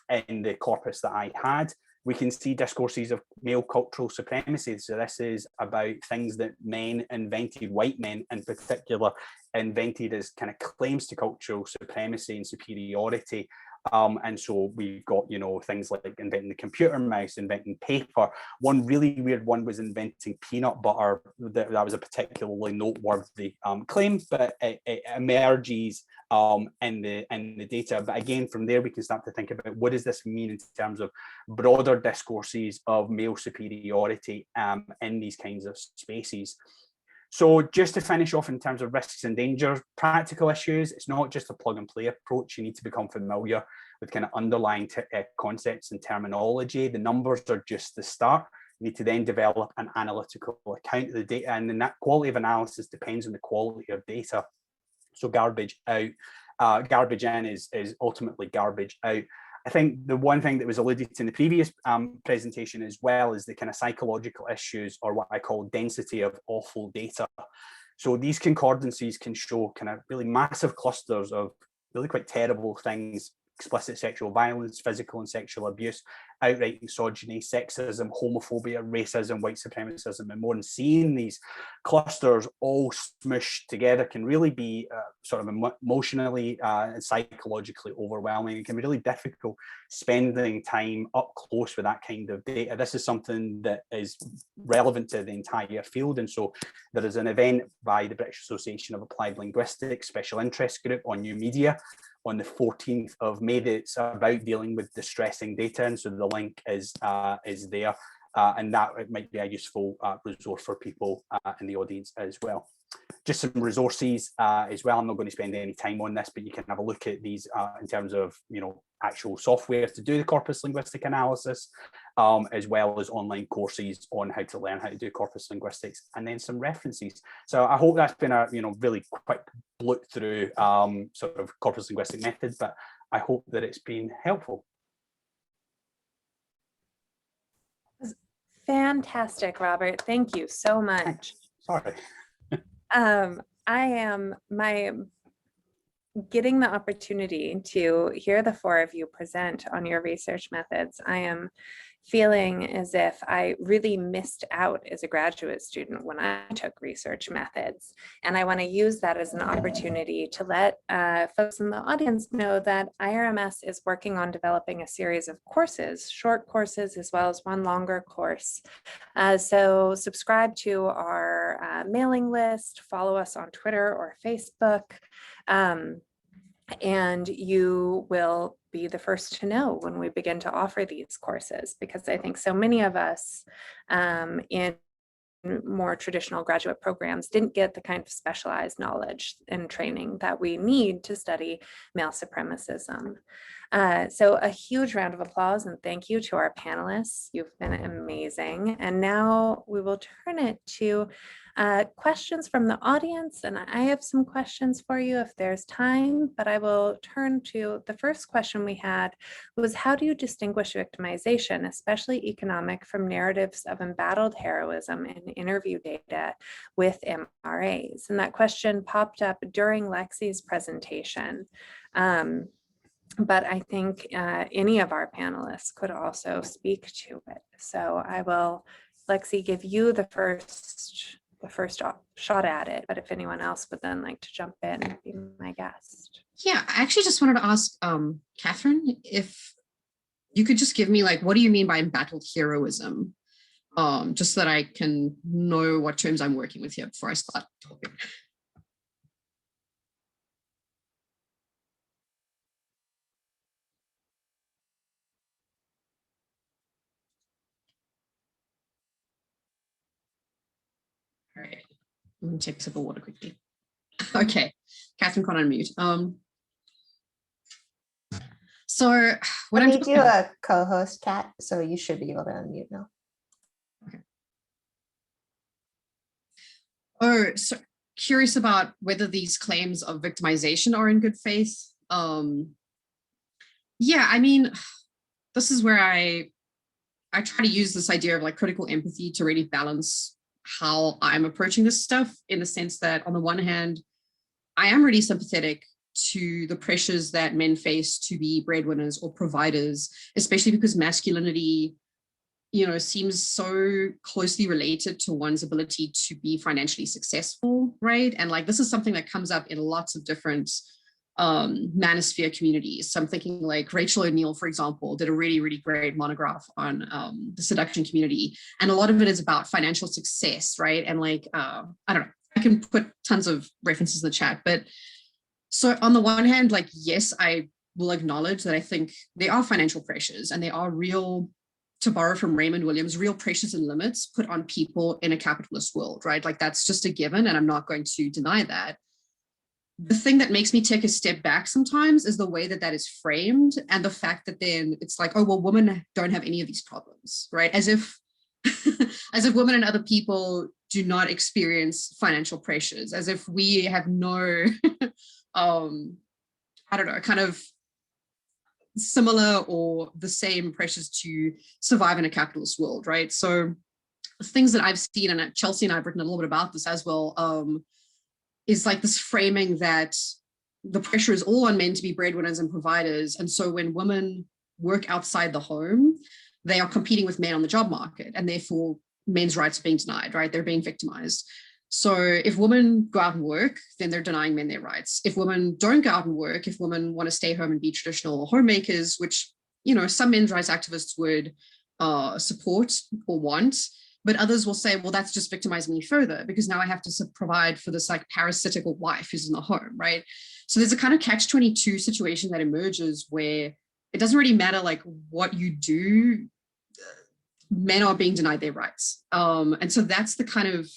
in the corpus that I had. We can see discourses of male cultural supremacy. So this is about things that men invented, white men in particular, invented as kind of claims to cultural supremacy and superiority. And so we've got, you know, things like inventing the computer mouse, inventing paper. One really weird one was inventing peanut butter. That was a particularly noteworthy claim, but it emerges in the data. But again, from there we can start to think about what does this mean in terms of broader discourses of male superiority in these kinds of spaces. So just to finish off in terms of risks and dangers, practical issues, it's not just a plug and play approach. You need to become familiar with kind of underlying concepts and terminology. The numbers are just the start. You need to then develop an analytical account of the data, and then that quality of analysis depends on the quality of data. So garbage out, garbage in is ultimately garbage out. I think the one thing that was alluded to in the previous presentation as well is the kind of psychological issues, or what I call density of awful data. So these concordancies can show kind of really massive clusters of really quite terrible things: explicit sexual violence, physical and sexual abuse, outright misogyny, sexism, homophobia, racism, white supremacism, and more. And seeing these clusters all smushed together can really be sort of emotionally and psychologically overwhelming. It can be really difficult spending time up close with that kind of data. This is something that is relevant to the entire field. And so there is an event by the British Association of Applied Linguistics Special Interest Group on new media on the 14th of May that's about dealing with distressing data, and so the link is there, and that might be a useful resource for people in the audience as well. Just some resources as well. I'm not going to spend any time on this, but you can have a look at these in terms of, you know, actual software to do the corpus linguistic analysis, as well as online courses on how to learn how to do corpus linguistics, and then some references. So I hope that's been a, you know, really quick look through sort of corpus linguistic methods, but I hope that it's been helpful. Fantastic, Robert. Thank you so much. Sorry. Getting the opportunity to hear the four of you present on your research methods, I am feeling as if I really missed out as a graduate student when I took research methods. And I want to use that as an opportunity to let folks in the audience know that IRMS is working on developing a series of courses, short courses, as well as one longer course. So subscribe to our mailing list, follow us on Twitter or Facebook, and you will be the first to know when we begin to offer these courses, because I think so many of us in more traditional graduate programs didn't get the kind of specialized knowledge and training that we need to study male supremacism. So a huge round of applause and thank you to our panelists. You've been amazing. And now we will turn it to questions from the audience. And I have some questions for you if there's time, but I will turn to the first question we had was, how do you distinguish victimization, especially economic, from narratives of embattled heroism in interview data with MRAs? And that question popped up during Lexi's presentation. But I think any of our panelists could also speak to it. So I will, Lexi, give you the first shot at it, but if anyone else would then like to jump in and be my guest. Yeah, I actually just wanted to ask Catherine, if you could just give me, like, what do you mean by embattled heroism? Just so that I can know what terms I'm working with here before I start talking. All right, let me take a sip of water quickly. Okay, Catherine can't unmute. So what I made you a co-host, Kat, so you should be able to unmute now. Okay. Oh, so curious about whether these claims of victimization are in good faith. Yeah, I mean, this is where I try to use this idea of like critical empathy to really balance how I'm approaching this stuff, in the sense that on the one hand, I am really sympathetic to the pressures that men face to be breadwinners or providers, especially because masculinity seems so closely related to one's ability to be financially successful, right? And like, this is something that comes up in lots of different manosphere communities. So I'm thinking like Rachel O'Neill, for example, did a really, really great monograph on the seduction community. And a lot of it is about financial success, right? And like, I don't know, I can put tons of references in the chat, but so on the one hand, like, yes, I will acknowledge that I think there are financial pressures and there are real, to borrow from Raymond Williams, real pressures and limits put on people in a capitalist world, right? Like that's just a given and I'm not going to deny that. The thing that makes me take a step back sometimes is the way that that is framed and the fact that then it's like, oh, well, women don't have any of these problems, right? As if, as if women and other people do not experience financial pressures, as if we have no, I don't know, kind of similar or the same pressures to survive in a capitalist world, right? So things that I've seen, and Chelsea and I have written a little bit about this as well, is like this framing that the pressure is all on men to be breadwinners and providers. And so when women work outside the home, they are competing with men on the job market and therefore men's rights are being denied, right? They're being victimized. So if women go out and work, then they're denying men their rights. If women don't go out and work, if women want to stay home and be traditional homemakers, which, some men's rights activists would support or want, but others will say, well, that's just victimizing me further because now I have to provide for this like parasitical wife who's in the home, right? So there's a kind of catch-22 situation that emerges where it doesn't really matter like what you do, men are being denied their rights. And so that's the kind of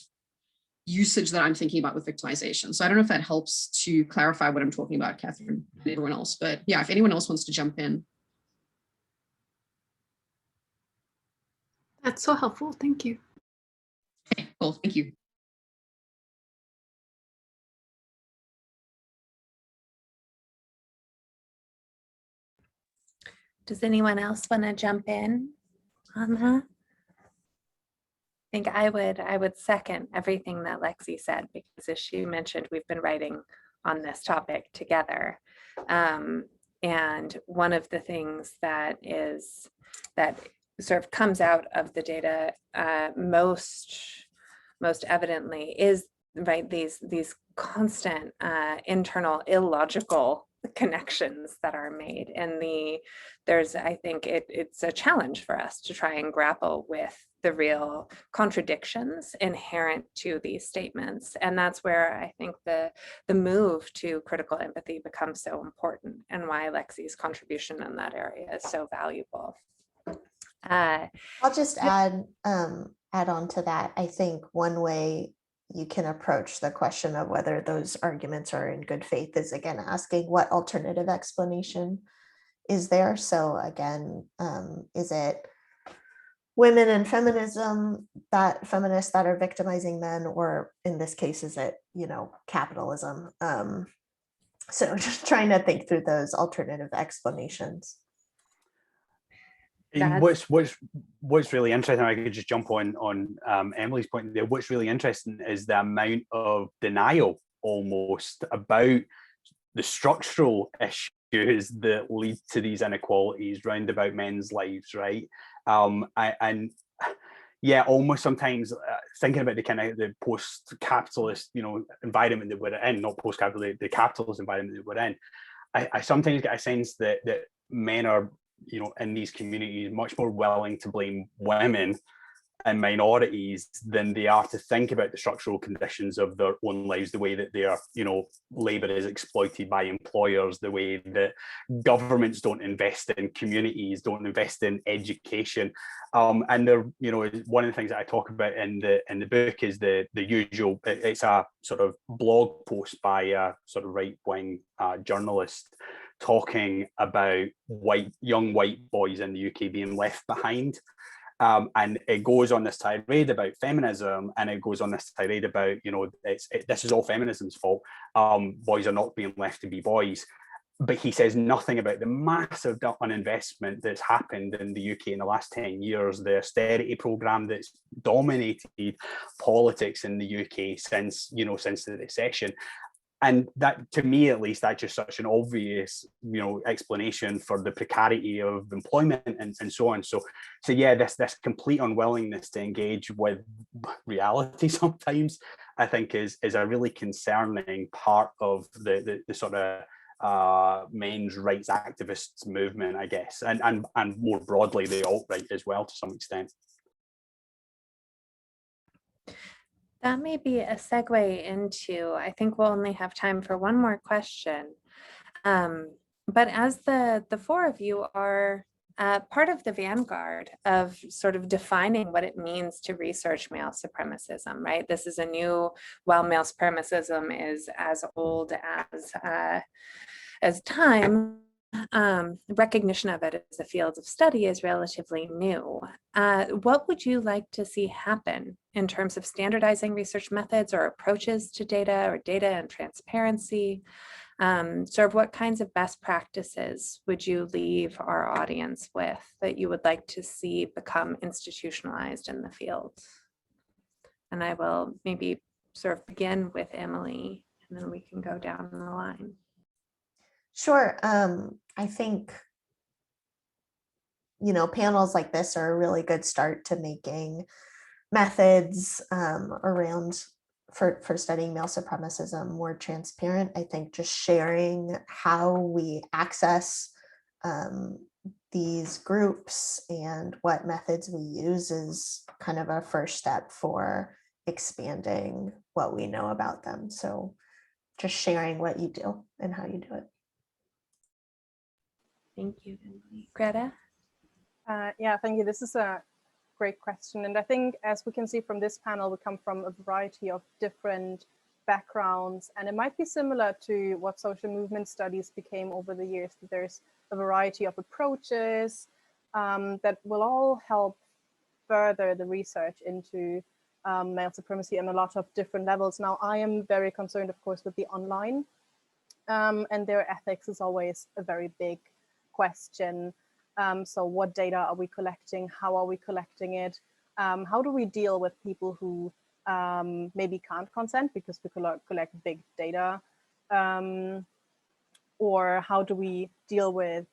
usage that I'm thinking about with victimization. So I don't know if that helps to clarify what I'm talking about, Catherine, and everyone else, but yeah, if anyone else wants to jump in. That's so helpful. Thank you. Okay, cool. Thank you. Does anyone else want to jump in on that? I think I would second everything that Lexi said, because as she mentioned, we've been writing on this topic together. And one of the things that sort of comes out of the data most evidently is, right, these constant internal illogical connections that are made. And I think it's a challenge for us to try and grapple with the real contradictions inherent to these statements. And that's where I think the move to critical empathy becomes so important, and why Lexi's contribution in that area is so valuable. I'll just add on to that. I think one way you can approach the question of whether those arguments are in good faith is, again, asking what alternative explanation is there. So again, is it women and feminism, that feminists that are victimizing men, or in this case, is it, capitalism? So just trying to think through those alternative explanations. What's really interesting, I could just jump on Emily's point there. What's really interesting is the amount of denial almost about the structural issues that lead to these inequalities round about men's lives, right? And yeah, almost sometimes thinking about the kind of the post-capitalist, environment that we're in, not post-capitalist, the capitalist environment that we're in. I sometimes get a sense that men are, in these communities, much more willing to blame women and minorities than they are to think about the structural conditions of their own lives, the way that their, labour is exploited by employers, the way that governments don't invest in communities, don't invest in education. And there, one of the things that I talk about in the book is the usual, it's a sort of blog post by a sort of right-wing journalist talking about young white boys in the UK being left behind. And it goes on this tirade about feminism, and it goes on this tirade about, this is all feminism's fault. Boys are not being left to be boys. But he says nothing about the massive uninvestment that's happened in the UK in the last 10 years, the austerity programme that's dominated politics in the UK since the recession. and that, to me at least, that's just such an obvious, explanation for the precarity of employment and so on. So yeah, this complete unwillingness to engage with reality sometimes, I think, is a really concerning part of the sort of men's rights activists movement, I guess, and more broadly the alt-right as well, to some extent. That may be a segue into, I think we'll only have time for one more question. But as the four of you are part of the vanguard of sort of defining what it means to research male supremacism, right? This is a new, while male supremacism is as old as time, recognition of it as a field of study is relatively new. What would you like to see happen in terms of standardizing research methods or approaches to data, or data and transparency? Sort of what kinds of best practices would you leave our audience with that you would like to see become institutionalized in the field? And I will maybe sort of begin with Emily, and then we can go down the line. Sure. I think, panels like this are a really good start to making methods around for studying male supremacism more transparent. I think just sharing how we access these groups and what methods we use is kind of a first step for expanding what we know about them. So just sharing what you do and how you do it. Thank you, Emily. Greta? Yeah, thank you. This is a great question. And I think, as we can see from this panel, we come from a variety of different backgrounds. And it might be similar to what social movement studies became over the years, that there's a variety of approaches that will all help further the research into male supremacy on a lot of different levels. Now, I am very concerned, of course, with the online, and their ethics is always a very big question. So what data are we collecting? How are we collecting it? How do we deal with people who maybe can't consent because we collect big data? Or how do we deal with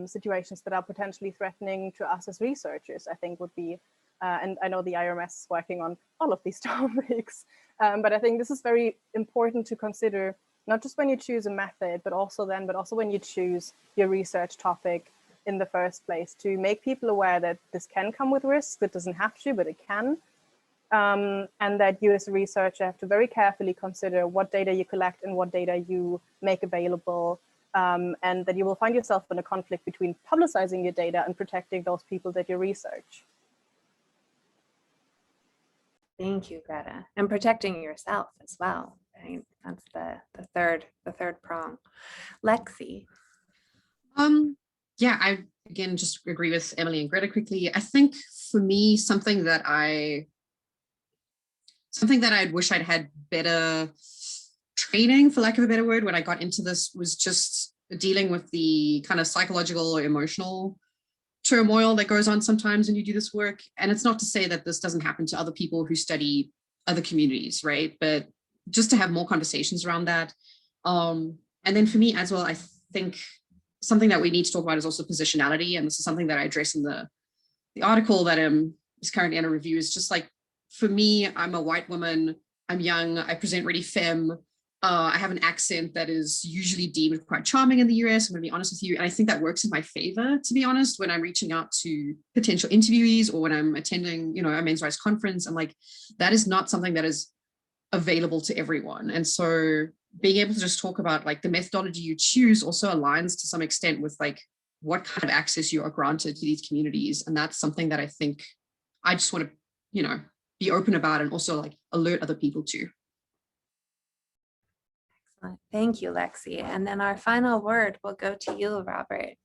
situations that are potentially threatening to us as researchers, I think would be, and I know the IRMS is working on all of these topics, but I think this is very important to consider, not just when you choose a method, but also when you choose your research topic in the first place, to make people aware that this can come with risks. It doesn't have to, but it can. And that you as a researcher have to very carefully consider what data you collect and what data you make available, and that you will find yourself in a conflict between publicizing your data and protecting those people that you research. Thank you, Greta. And protecting yourself as well. Right? That's the third prong. Lexi. Yeah, I again just agree with Emily and Greta quickly. I think for me, something that I wish I'd had better training, for lack of a better word, when I got into this, was just dealing with the kind of psychological or emotional turmoil that goes on sometimes when you do this work. And it's not to say that this doesn't happen to other people who study other communities, right? But just to have more conversations around that. And then for me as well, I think something that we need to talk about is also positionality. And this is something that I address in the article that is currently under review. Is just like, for me, I'm a white woman, I'm young, I present really femme, I have an accent that is usually deemed quite charming in the US, I'm gonna be honest with you. And I think that works in my favor, to be honest, when I'm reaching out to potential interviewees or when I'm attending, a men's rights conference. I'm like, that is not something that is available to everyone. And so being able to just talk about like the methodology you choose also aligns to some extent with like what kind of access you are granted to these communities. And that's something that I think I just want to, be open about and also like alert other people to. Excellent. Thank you, Lexi. And then our final word will go to you, Robert.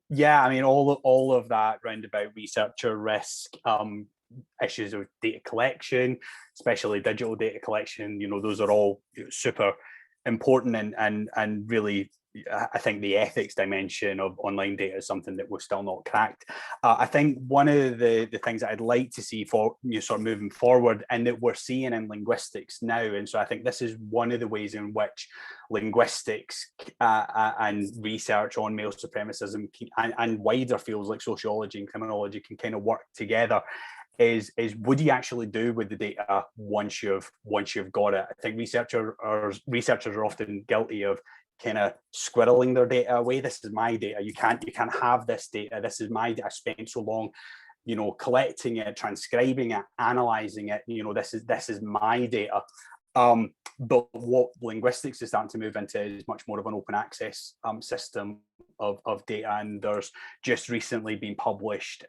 Yeah, I mean, all of that roundabout researcher risk, issues of data collection, especially digital data collection, those are all super important and really, I think the ethics dimension of online data is something that we've still not cracked. I think one of the things that I'd like to see for sort of moving forward, and that we're seeing in linguistics now, and so I think this is one of the ways in which linguistics and research on male supremacism and wider fields like sociology and criminology can kind of work together, is what do you actually do with the data once you've got it? I think researchers are often guilty of kind of squirreling their data away. This is my data. You can't have this data. This is my data. I spent so long, collecting it, transcribing it, analyzing it. This is my data. But what linguistics is starting to move into is much more of an open access system of data. And there's just recently been published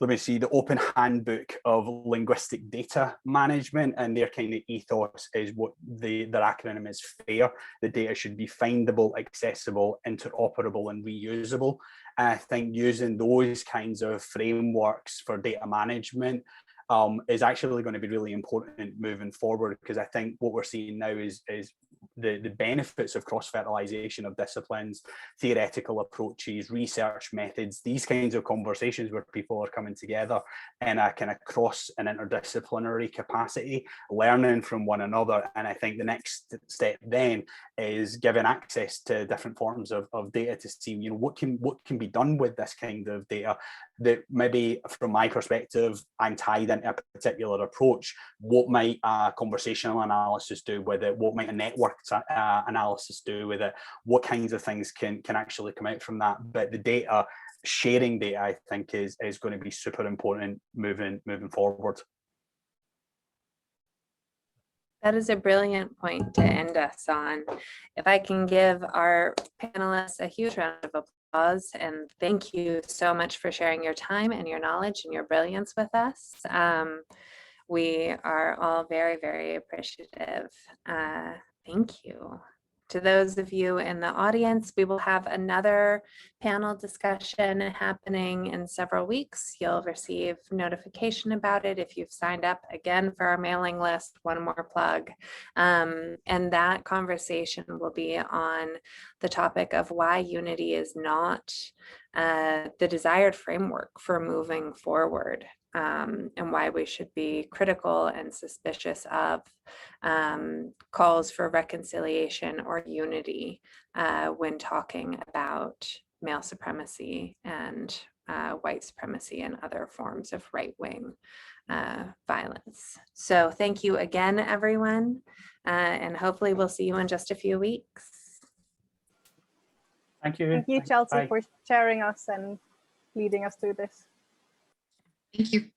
the Open Handbook of Linguistic Data Management, and their kind of ethos is what their acronym is FAIR. The data should be findable, accessible, interoperable, and reusable. And I think using those kinds of frameworks for data management is actually going to be really important moving forward, because I think what we're seeing now is the benefits of cross-fertilization of disciplines, theoretical approaches, research methods, these kinds of conversations where people are coming together in a kind of cross and interdisciplinary capacity, learning from one another. And I think the next step then is giving access to different forms of data to see, what can be done with this kind of data that maybe from my perspective, I'm tied into a particular approach. What might a conversational analysis do with it? What might a network analysis do with it? What kinds of things can actually come out from that? But the data, sharing data, I think is going to be super important moving forward. That is a brilliant point to end us on. If I can give our panelists a huge round of applause, and thank you so much for sharing your time and your knowledge and your brilliance with us. We are all very, very appreciative. Thank you. To those of you in the audience, we will have another panel discussion happening in several weeks. You'll receive notification about it if you've signed up again for our mailing list. One more plug. And that conversation will be on the topic of why unity is not the desired framework for moving forward. And why we should be critical and suspicious of calls for reconciliation or unity when talking about male supremacy and white supremacy and other forms of right-wing violence. So thank you again, everyone, and hopefully we'll see you in just a few weeks. Thank you. Thank you, Chelsea, Bye. for sharing us and leading us through this. Thank you.